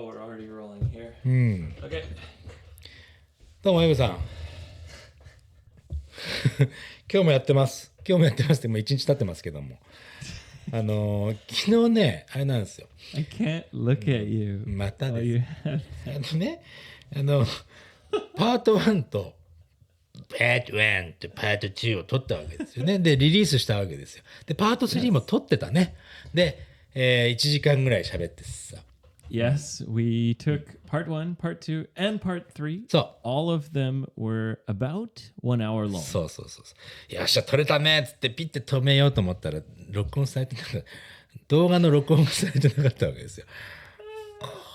Oh, we're already rolling here. Okay. どうもエブさん今日もやってますってもう1日経ってますけども昨日ねあれなんですよ I can't look at you. またです You have ねパート1とパート1とパート2を撮ったわけですよねでリリースしたわけですよでパート3も撮ってたねで、1時間ぐらい喋ってさYes, we took part 1, part 2, and part 3. そう All of them were about 1 hour long. そうよっしゃ撮れたねっつってピッて止めようと思ったら録音されてなかった動画の録音がされてなかったわけですよ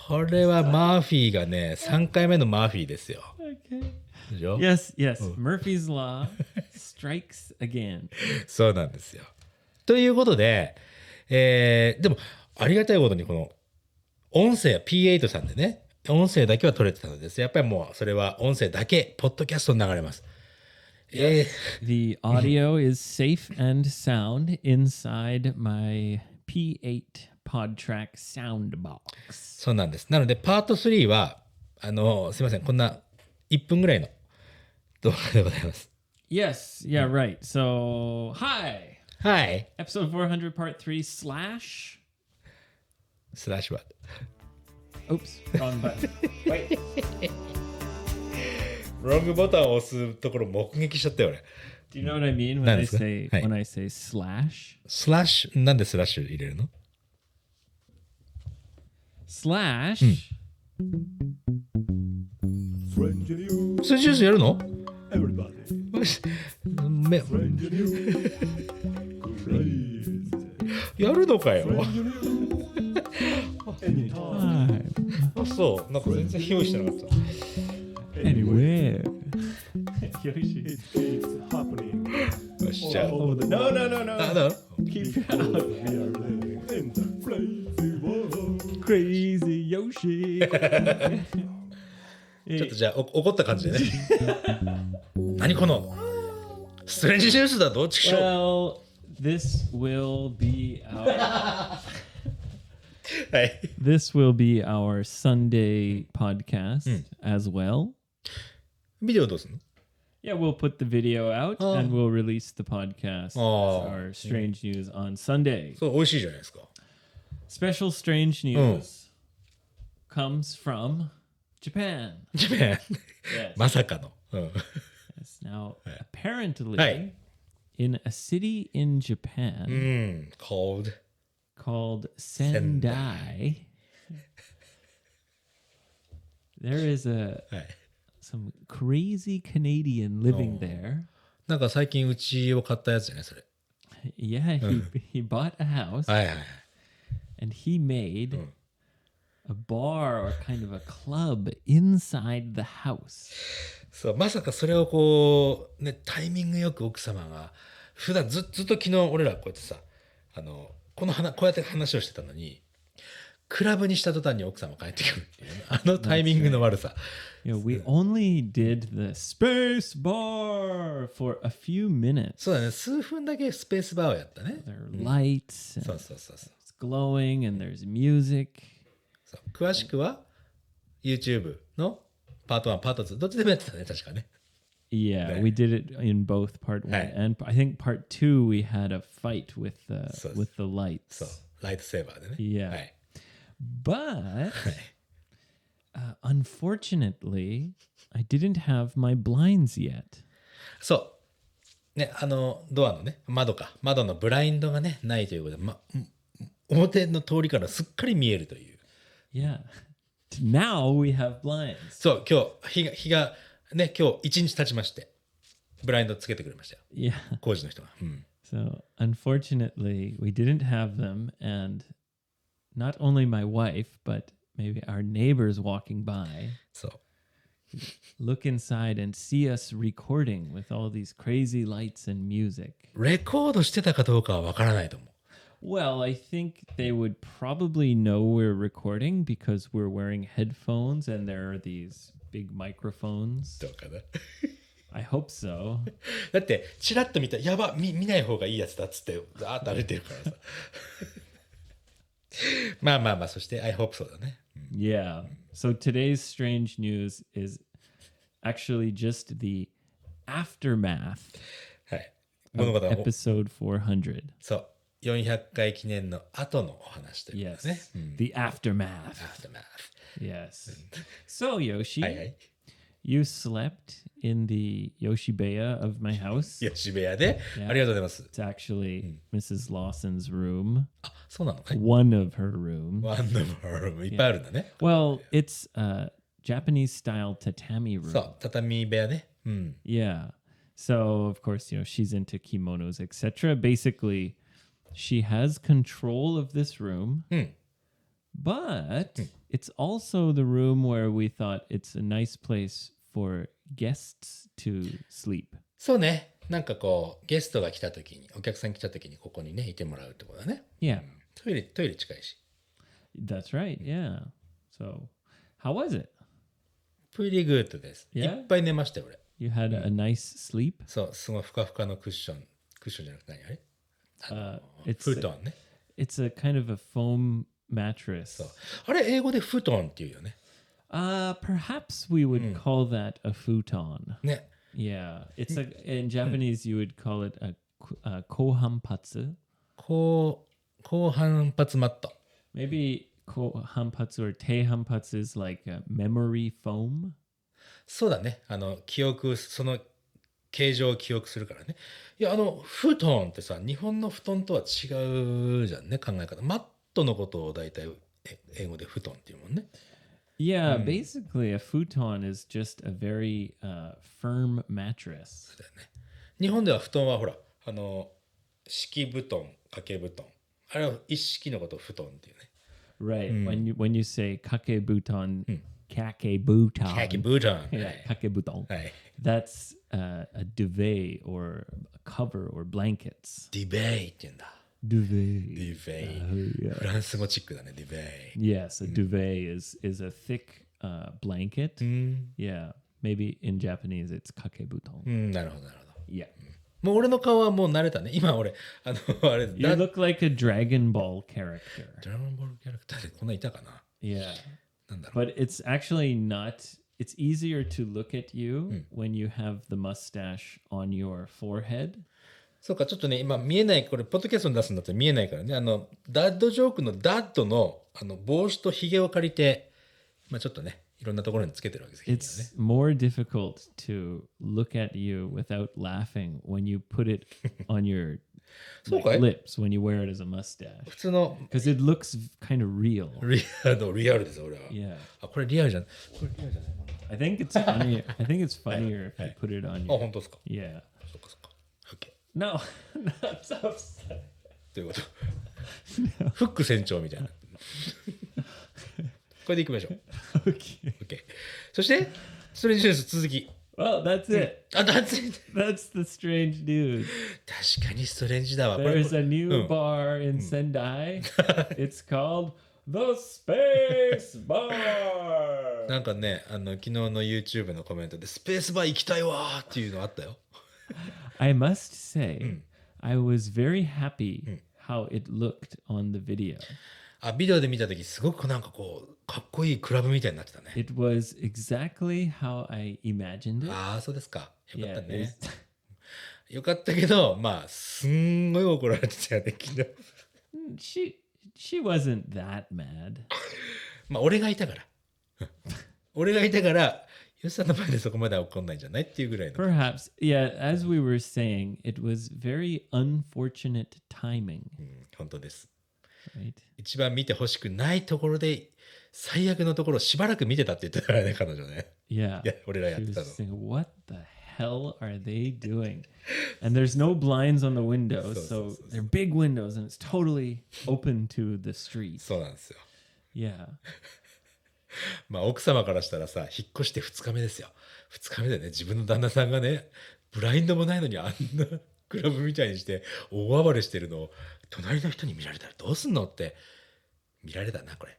これはマーフィーがね3回目のマーフィーですよ Okay. でしょ Yes. Murphy's Law strikes again. そうなんですよということで、でもありがたいことにこの音声は P8 さんでね音声だけは取れてたのですやっぱりもうそれは音声だけポッドキャストに流れます、The audio is safe and sound inside my P8 PodTrack Soundbox. そうなんですなのでパート3はすいませんこんな1分ぐらいの動画でございます Yes, yeah, right. So, hi. はい Episode 400, part 3, slash. スラッシュは Oops, wrong button. Wait. ロングボタンを押すところ目撃しちゃったよ俺 Do you know what I mean when 何 I ですか？ say はい。 when I say slash? スラッシュなんでスラッシュ入れるの Slash. スジュースやるの Everybody, め やるのかよ anytime, あそうなんか全然用意してなかった Anywhere. Yoshi. it's happening よしじゃあ all over the No, world. no, no, no. あだ Keep We are living in the crazy world. crazy Yoshi. ちょっとじゃあ怒った感じでね何このストレンジニュースだどっちしょ Well, this will be our はい this will be our Sunday podcast as well. ビデオどうすんの Yeah, we'll put the video out and we'll release the podcast as our strange news on Sunday. そう美味しいじゃないですか Special strange news comes from Japan. ジャパン Yes. まさかの、うん、 Yes. Now, apparently, Hey. in a city in Japan cold called Sendai, there is はい some crazy Canadian living there. なんか最近うちを買ったやつじゃないそれ Yeah, he bought a house はいはい and he made a bar or kind of a club inside the house. そうまさかそれをこうねタイミングよく奥様が普段ずっと昨日俺らこうやってさこうやって話をしてたのにクラブにした途端に奥様帰ってくるっていうねあのタイミングの悪さ We only did the space bar for a few minutes. そうだね数分だけスペースバーをやったね There are lights そ and うそうそうそう it's glowing and there's music. そう詳しくは YouTube のパート1パート2どっちでもやってたね確かね Yeah, we did it in both part 1 Hey. and I think part 2 we had a fight with So- the lights. そうライトセーバーでね Yeah. はい But unfortunately, I didn't have my blinds yet. そうねドアのね窓のブラインドがねないということで、表の通りからすっかり見えるという Yeah. Now we have blinds. そう今日日がね今日1日経ちましてブラインドつけてくれましたよ Yeah. 工事の人が、So unfortunately, we didn't have them, and not only my wife, but maybe our neighbors walking by そう look inside and see us recording with all these crazy lights and music. レコードしてたかどうかはわからないと思う Well, I think they would probably know we're recording because we're wearing headphones and there are these big microphones. どうかな I hope so. だってチラッと見たらやば 見ない方がいいやつだっつってザーッと歩いてるからさまあそして I hope so だね、Yeah. So today's strange news is actually just the aftermath はい。物語 of を episode 400. そう。400回記念の後のお話ということですね。 Yes. The aftermath. Aftermath. Yes. So, Yoshi, はいはい。 you slept in the Yoshibeya of my house. 吉部屋で、 Yeah. ありがとうございます。 It's actually Mrs. Lawson's room, あ、そうなのはい。one of her rooms. One of her いっぱいあるんだね。 Well, it's a Japanese style tatami room. そう、畳部屋ね。うん。 Yeah. So, of course, she's into kimonos, etc. Basically, she has control of this room, うん。 but it's also the room where we thought it's a nice place for guests to sleep. そうね。なんかこう、ゲストが来た時に、お客さん来た時にここにね、いてもらうってことだね。 Yeah, トイレ近いし。 that's right. Yeah. So, how was it? Pretty good です。 Yeah? いっぱい寝ましたよ、俺。 You had a nice sleep? そう、すごいふかふかのクッション。クッションじゃなくて何あれ It's フートンね。 it's a kind of a foam mattress. そう。あれ、英語でフートンっていうよね。 Perhaps we would call that a futon. ね。 Yeah, it's in Japanese you would call it a kohanpatsu. 高反発マット。 Maybe kohanpatsu or teihanpatsu is like a memory foam. そうだね。記憶、その形状を記憶するからね。いや、フートンってさ、日本の布団とは違うじゃんね、考え方。マットのことを大体英語で布団っていうもんね。 Yeah, basically a futon is just a very firm mattress. だよね。日本では布団はほら、敷布団、掛け布団。あれは一式のことを布団っていうね。 Right. When you say kakebuton, kakebuton. 掛け布団。 Yeah, kakebuton. はい。That's a duvet or a cover or blankets. ディベイって言うんだ。 Duvet. ディベイ。 Yeah. フランス語チックだね、ディベイ。 Yes, a duvet is a thick blanket. うん。 Yeah, maybe in Japanese it's kakebuton. うん、なるほど、なるほど。 Yeah. もう俺の顔はもう慣れたね。今俺、あれ、 You look like a Dragon Ball character. ドラゴンボールキャラクターでこんなんいたかな Yeah. なんだろう。 But it's actually not, it's easier to look at you when you have the mustache on your forehead. そうか、ちょっとね、今見えない、これ、ポッドキャストに出すんだったら見えないからね、ダッドジョークのダッドの、帽子とひげを借りて、まあちょっとね、いろんなところにつけてるわけですよね。 It's more difficult to look at you without laughing when you put it on your Okay. lips, when you wear it as a mustache. 普通の Because it looks kind of real. リアルですよ、俺は。 Yeah. あ、これリアルじゃん。これリアルじゃない I think it's funny. I think it's funnier if you put it on あ、 your. 本当ですか。 Yeah. そっかそっか。OK。 No, not so sad. ということ。フック船長みたいな。これでいきましょう。 Okay. OK。そして、ストレンジニュース続き。 Well, that's it. あ、that's it. That's the strange news. 確かにストレンジだわ。これ There's a new bar in Sendai. It's called the Space Bar. なんかね、昨日の YouTube のコメントで、スペースバー行きたいわーっていうのあったよ。 I must say, I was very happy how it looked on the video. あ、ビデオで見たとき、すごくなんかこう、かっこいいクラブみたいになってたね。 It was exactly how I imagined it. ああ、そうですか。よかった Yeah, ね it's-。よかったけど、まあ、すんごい怒られてたよね、昨日。she wasn't that mad. まあ、俺がいたから。俺がいたから、ヨシさんの前でそこまでは怒んないんじゃないっていうぐらいの。 Perhaps, yeah, as we were saying, it was very unfortunate timing, 本当です。 right? 一番見てほしくないところで、最悪のところをしばらく見てたって言ってたからね、彼女ね。 Yeah. いや、俺らやっ She て was たの。 just thinking, what the hell are they doing? And there's no blinds on the windows, so they're big windows and it's totally open to the street. そうなんですよ。 Yeah. まあ、奥様からしたらさ、引っ越して2日目ですよ。2日目でね、自分の旦那さんがね、ブラインドもないのにあんなクラブみたいにして大暴れしてるのを隣の人に見られたらどうすんのって見られたな、これ。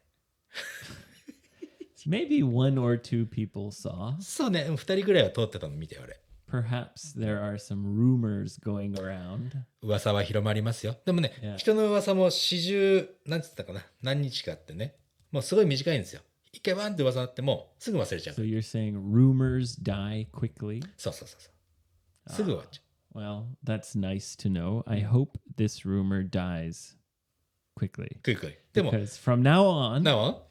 Maybe one or two people saw. そうね、2人ぐらいは通ってたの見て、俺。 Perhaps there are some rumors going around. 噂は広まりますよ。でもね、 Yeah. 人の噂も40、なんつったかな、何日かあってね、もうすごい短いんですよ。一回ワンって噂になってもすぐ忘れちゃう。 So you're saying rumors die quickly? そうそうそうそう。すぐ終わっちゃ Well, that's nice to know. I hope this rumor dies quickly. う。クイクイ。でも、 Because from now on, なお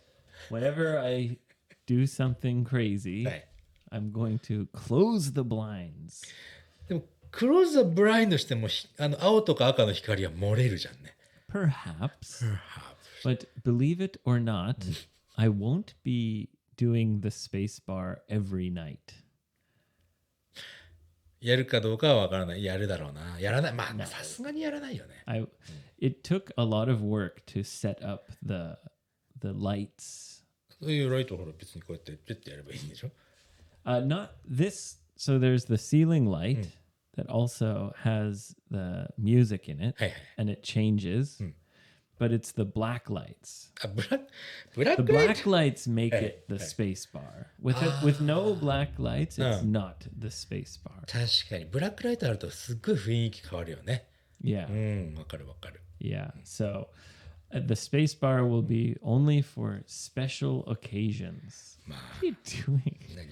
whenever I do something crazy, はい。 I'm going to close the blinds. でも、クローズ・ザ・ブラインドしても青とか赤の光は漏れるじゃんね。Perhaps. But believe it or not, I won't be doing the space bar every night. やるかどうかはわからない。やるだろうな。やらない。まあ、さすがにやらないよね。It took a lot of work to set up the lights. そういうライトほら別にこうやってピュッてやればいいんでしょ。 Not this. So there's the ceiling light that also has the music in it, はいはい。 and it changes. But it's the black lights. あ、ブラッ The クライト black lights make it the space bar. With no black lights, it's not the space bar. 確かにブラックライトあるとすっごい雰囲気変わるよね。 Yeah. うん、わかるわかる。 Yeah. So the space bar will be only for special occasions. まあ、 What are you doing? 何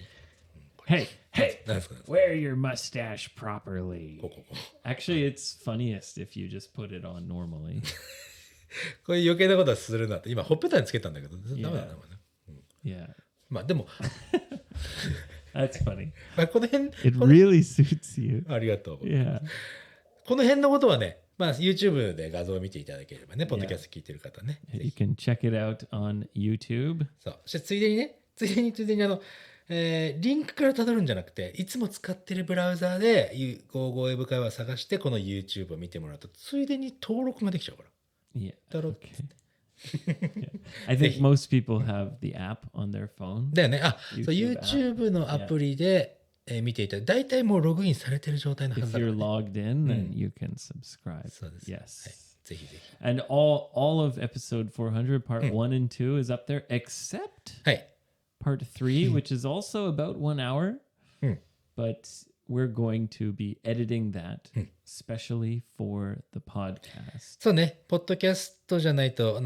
Hey, hey, なんですかね。 wear your mustache properly. こう。 Actually, it's funniest if you just put it on normally. こういう余計なことはするなって。今、ほっぺたにつけたんだけど、ダメだな。これね Yeah. まあ、でも、 That's funny. まあ、この辺、 It really suits you. ありがとう。 Yeah. この辺のことはね、まあ、YouTube で画像を見ていただければね、ポッドキャスト聞いてる方ね。 You can check it out on YouTube. そう。そしてついでにね、ついでにリンクからたどるんじゃなくて、いつも使ってるブラウザーで55英語会話を探して、この YouTube を見てもらうと、ついでに登録ができちゃうから。 Yeah. だろ Okay. Yeah. I think most people have the app on their phone. だよね。あ、そう YouTube YouTube のアプリで、見ていただいて、大体もうログインされてる状態のは If ずだから、 you're ね。 logged in, then you can subscribe. そうです。 Yes. はい。ぜひぜひ。 And all of episode 400, part 1 and 2 is up there, except はい。 part 3, which is also about 1 hour. But we're going to be editing that specially for the podcast. そうね、ポッドキャストじゃないと、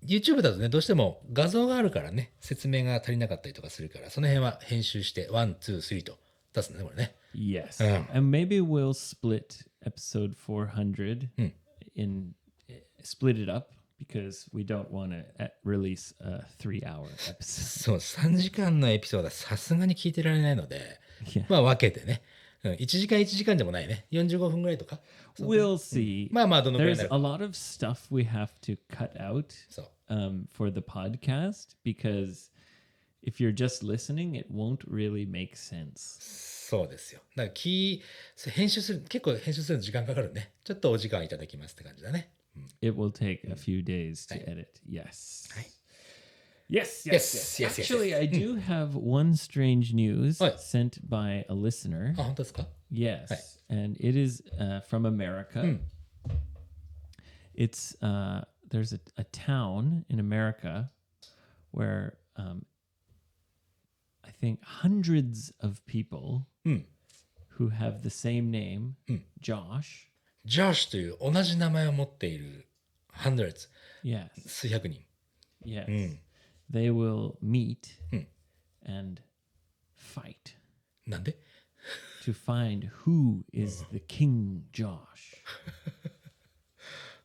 YouTube だとね、どうしても画像があるからね、説明が足りなかったりとかするから、その辺は編集して、1、2、3と出すんだね、これね。 Yes. And maybe we'll split episode 400 split it up because we don't want to release a 3-hour episode. そう、3時間のエピソードはさすがに聞いてられないので、 Yeah. まあ分けてね、1時間1時間でもないね、45分ぐらいとか。We'll see. まあまあ、どのくらいに There's なる a か。 lot of stuff we have to cut out そう。 for the podcast because if you're just listening, it won't really make sense. そうですよ。だから編集する、結構編集するの時間かかるね。ちょっとお時間いただきますって感じだね。It will take a few days to edit. Yes. Yes, Yes, yes, yes, Actually, yes. I do have one strange news Oi. sent by a listener. あ、本当ですか？ Yes, and it is from America. It's there's a town in America where I think hundreds of people who have the same name, Josh. ジョーシュという同じ名前を持っているhundreds、 Yes, 数百人。 yes. They will meet and fight なんで？ to find who is the King Josh.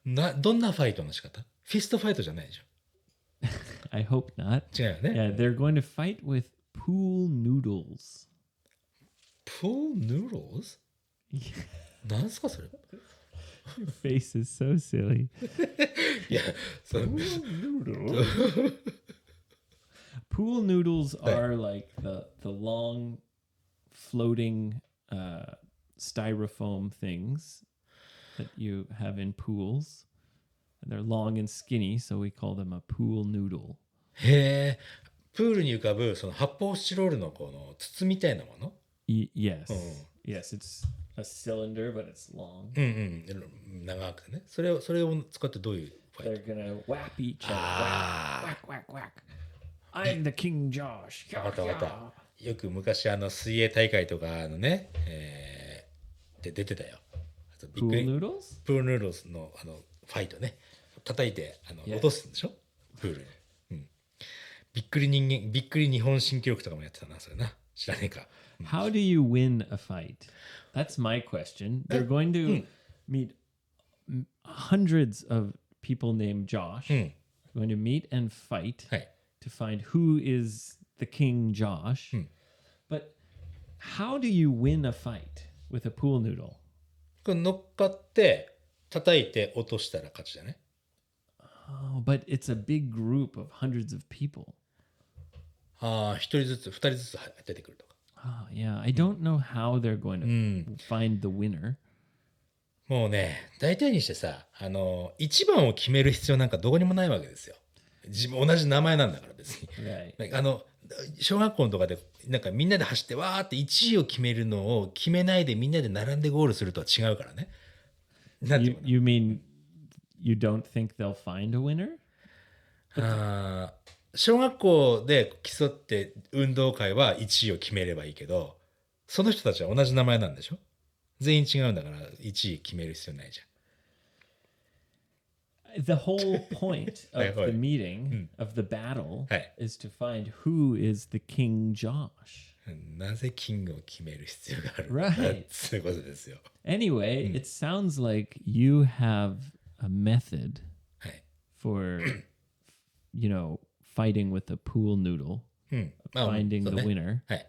どんなファイトの仕方？フィストファイトじゃないでしょ。 I hope not. 違うよね。 Yeah, they're going to fight with pool noodles. Pool noodles？ なんすかそれ？ Your face is so silly. いや、それ Pool noodles are like the long floating styrofoam things that you have in pools. And they're long and skinny, so we call them a pool noodle. へえ、プールに浮かぶその発泡スチロールのこの筒みたいなもの？ Yes. Yes, it's a cylinder, but it's long. 長くてね。それを使ってどういうファイ They're gonna whap each other. Whack, whack, whack, whack. I'm the King Josh. ト？わかったわかった。よく昔水泳大会とかで出てたよ。あとびっく Pool り noodles? プールヌードルズのファイトね。叩いて落とすんでしょ？プールに。びっくり日本新記録とかもやってたな、それな。知らねえか。How do you win a fight? That's my question. They're going to meet hundreds of people named Josh. They're going to meet and fight はい。 to find who is the King Josh. But how do you win a fight with a pool noodle? これ乗っかって叩いて落としたら勝ちだね。Oh, but it's a big group of hundreds of people. ああ、一人ずつ、二人ずつ出てくるとか。Oh, yeah. I don't know how they're going to find the winner. もうね、大体にしてさ、一番を決める必要なんかどこにもないわけですよ。同じ名前なんだから別に。Right. 小学校のとかでなんかみんなで走ってわーって1位を決めるのを決めないでみんなで並んでゴールするとは違うからね。なんていうの You mean you don't think they'll find a winner? あー小学校で競って運動会は1位を決めればいいけど、その人たちは同じ名前なんでしょ。全員違うんだから1位決める必要ないじゃん。The whole point of Right. the meeting, of the battle, Right. is to find who is the King Josh. なぜキングを決める必要がある Right. そういうことですよ。 Anyway, it sounds like you have a method はい。 for, fighting with a pool noodle, まあ finding そう the ね winner. はい。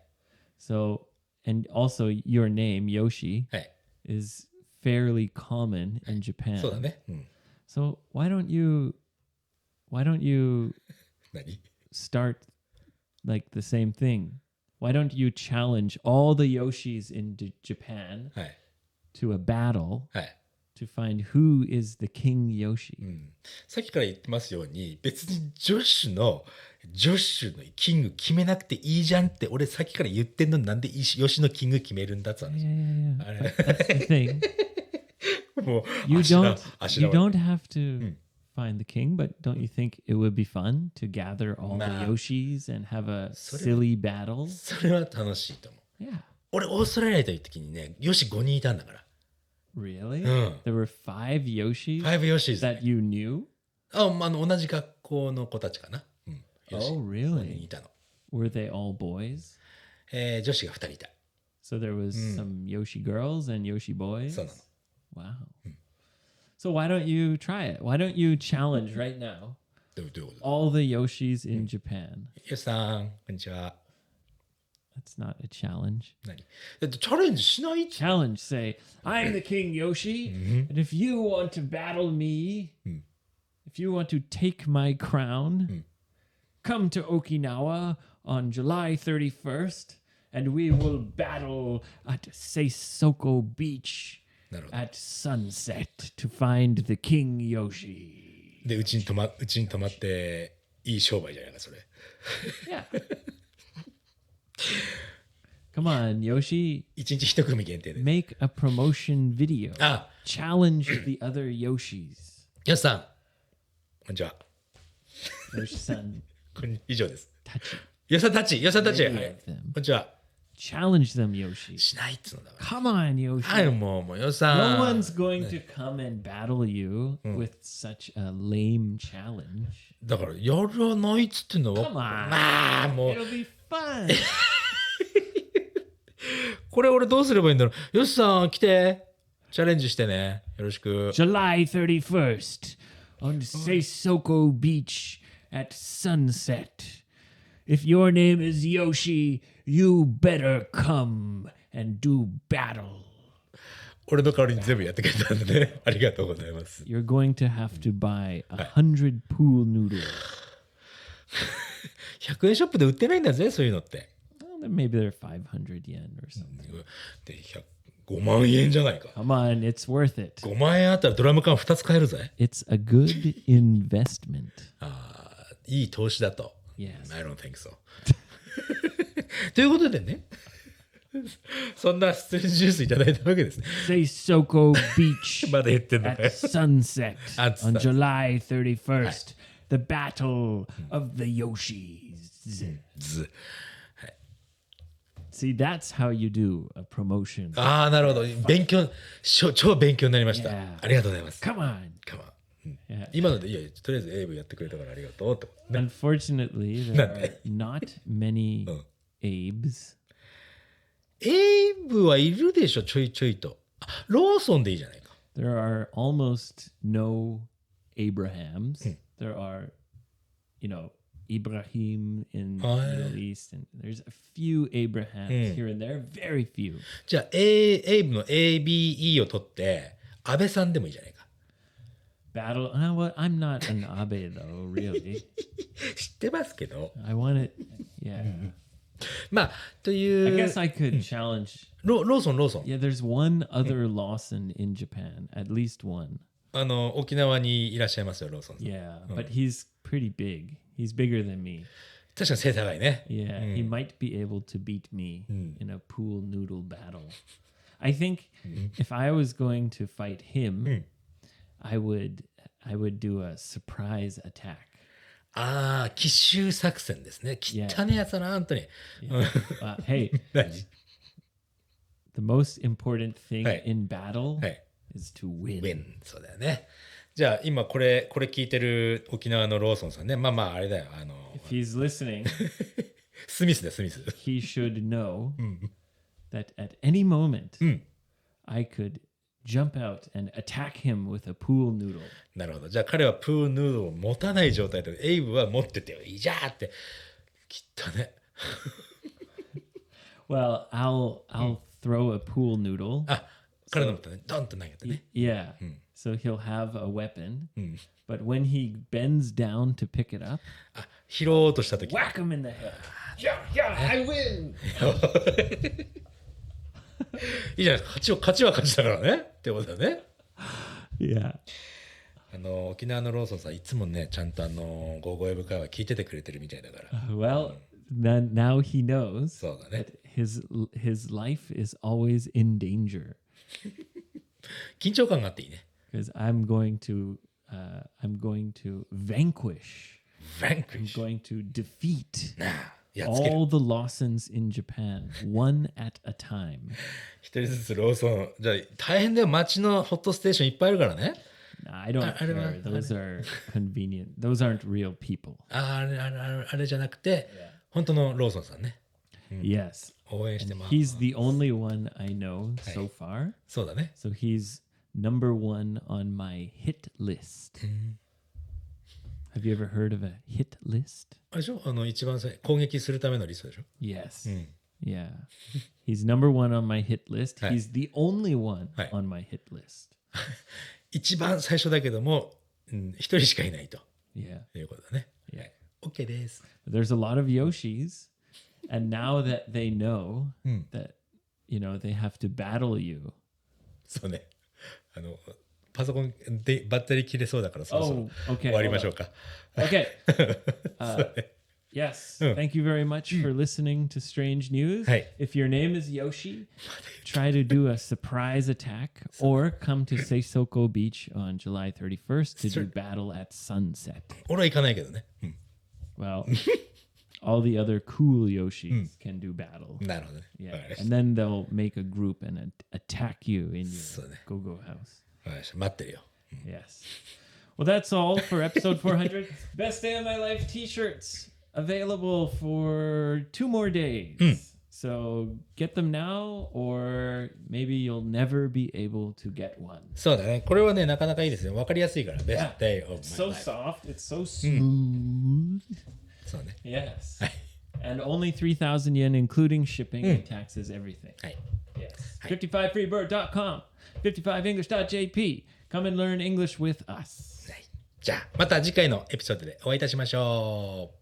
So, and also your name, Yoshi, はい。 is fairly common in そうだ Japan. ね。So why don't you 何 start like the same thing? Why don't you challenge all the Yoshis in Japan はい。 to a battle はい。 to find who is the King Yoshi? さっきから言ってますように、別にジョッシュのキング決めなくていいじゃんって俺さっきから言ってんのになんでヨシのキング決めるんだって話。 Yeah. But that's the thing. もう You 足ら don't you don't have to find the king, but don't you think it would be fun to gather all the Yoshis and have a silly battle? それは楽しいと思う。 Yeah. 俺オーストラリアにいた時にね、ヨシ5人いたんだから。 Really? Mm. There were 5 Yoshis 5ヨシ that you knew? 同じ学校の子たちかな。ヨシ Oh, 5 really? 人いたの。 Were they all boys? 女子が2人いた。 So there was some Yoshi girls and Yoshi boys? そうなの。 Wow. So why don't you try it? Why don't you challenge right now どういうこと all the Yoshis in Japan? ヨシさん、こんにちは。 That's not a challenge. 何だってチャレンジしないって。 Challenge, say, I'm the King Yoshi, and if you want to battle me, if you want to take my crown, come to Okinawa on July 31st, and we will battle at Seisoko Beach なるほど。 at sunset to find the King Yoshi. で、うちに泊まっていい商売じゃないか、それ。 Yeah. Come on, Yoshi. 1日1組限定で。 Make a promotion video. あ、 Challenge the other Yoshis. ヨシさん、こんにちは。 Yoshi-san, 以上です。 touch it. ヨシさんたち、ヨシさんたち。はい、 Many of them. こんにちは。 Challenge them, Yoshi. しないっつうのだか Come on, ら。 Yoshi. はい、もうヨシさん。 No one's going to come and battle you with such a lame challenge. だから、やらないっつってんのは。 Come on. まあ、もう、 It'll be fun. これ俺どうすればいいんだろう。ヨシさん、来て。チャレンジしてね。よろしく。 July 31st on Seisoko Beach at sunset. If your name is Yoshi, you better come and do battle. 俺の代わりに全部やってくれたんでね。ありがとうございます。 You're going to have to buy 100 pool noodles. 100円ショップで売ってないんだぜ、そういうのって。 Well, then maybe they're 500 yen or something. で、5万円じゃないか。 Come on, it's worth it. 5万円あったらドラム缶2つ買えるぜ。 It's a good investment. いい投資だと。Yes. I don't think so. ということでね。そんなストレンジジュースいただいたわけですね。Seisoko Beach まだ言ってんの at ね。 sunset At on sunset. July 31st. The battle of the Yoshis. ず See, that's how you do a promotion. ああ、なるほど。超勉強になりました。 Yeah. ありがとうございます。 Come on. かま Yeah. 今のでいやとりあえずエイブやってくれたからありがとうってことね。 Unfortunately, there are not many Abes. エイブはいるでしょ、ちょいちょいと。あ、ローソンでいいじゃないか。 There are almost no Abrahams. There are, Ibrahim in the Middle East, and there's a few Abrahams here and there, very few. じゃあ、エイブの ABE を取って安倍さんでもいいじゃないか。Battle. I'm not an Abe though, really. 知ってますけど。 I want it. Yeah. まあという I guess I could challenge. ローソン。 Yeah, there's one other Lawson in Japan, at least one. 沖縄にいらっしゃいますよ、ローソンさん。 Yeah, but he's pretty big. He's bigger than me. 確かに背高いね。 Yeah, he might be able to beat me in a pool noodle battle. I think if I was going to fight him, I would do a surprise attack. ああ、奇襲作戦ですね。汚ねやつだな、本当に。Hey, 何 the most important thing はい。 in battle はい。 is to win. win。そうだよね。じゃあ、今これ聞いてる沖縄のローソンさんね。まあ、あれだよ。If he's listening, スミスだ、スミス。 he should know that at any moment I could jump out and attack him with a pool noodle. なるほど。じゃあ、彼はプーヌードルを持たない状態で、エイブは持っててよ。いいじゃーって。きっとね。Well, I'll throw a pool noodle. あ、彼の持ったね。ドンと投げてね。 Yeah. So he'll have a weapon. But when he bends down to pick it up, あ、拾おうとしたとき。 whack him in the head. Yeah, I win. いいじゃないですか。勝ちは勝ちだからね。ってことだね。 Yeah. 沖縄のローソンさん、いつもね、ちゃんとゴーゴーエブ会話聞いててくれてるみたいだから。 Well, then now he knows そうだね。 that his life is always in danger 緊張感があっていいね。 because I'm going to vanquish. I'm Vanquish。 going to defeat なあ、やっつける。 all the Lawsons in Japan, one at a time. 一人ずつローソン。じゃあ、大変だよ。街のホットステーションいっぱいあるからね。 I don't care. Those are convenient. Those aren't real people. あれじゃなくて、本当のローソンさんね。 Yes. 応援してます。 He's the only one I know so far. そうだね。 So he's number one on my hit list. Have you ever heard of a hit list? あれでしょ、一番最攻撃するためのリストでしょ。 Yes. Yeah. He's number one on my hit list. Hey. He's the only one Hey. on my hit list. 一番最初だけども、一人しかいないと Yeah. いうことだね。 Yeah. OK です。 There's a lot of Yoshis. And now that they know that, they have to battle you. そうね。パソコンでバッテリー切れそうだから、そろそろ Oh, okay. 終わりましょうか。 Okay. Yes. Thank you very much for listening to Strange News. Hey. If your name is Yoshi, try to do a surprise attack or come to Seisoko Beach on July 31st to do battle at sunset. 俺は行かないけどね。Well, all the other cool Yoshis can do battle. なるほどね。 Yeah. わかりまし And then they'll make a group and attack you in your そうね。 go-go house. た。わかりました待ってるよ。 Yes. Well, that's all for episode 400. Best Day of My Life t-shirts available for 2 more days. So get them now, or maybe you'll never be able to get one. そうだね。これはね、なかなかいいですね。わかりやすいから。Yeah. Best day of my It's so life. soft. It's so smooth. そうね。 Yes. And only 3,000 yen, including shipping and taxes, everything. はい。 Yes. 55freebird.com, 55english.jp. Come and learn English with us. はい。じゃあ、また次回のエピソードでお会いいたしましょう。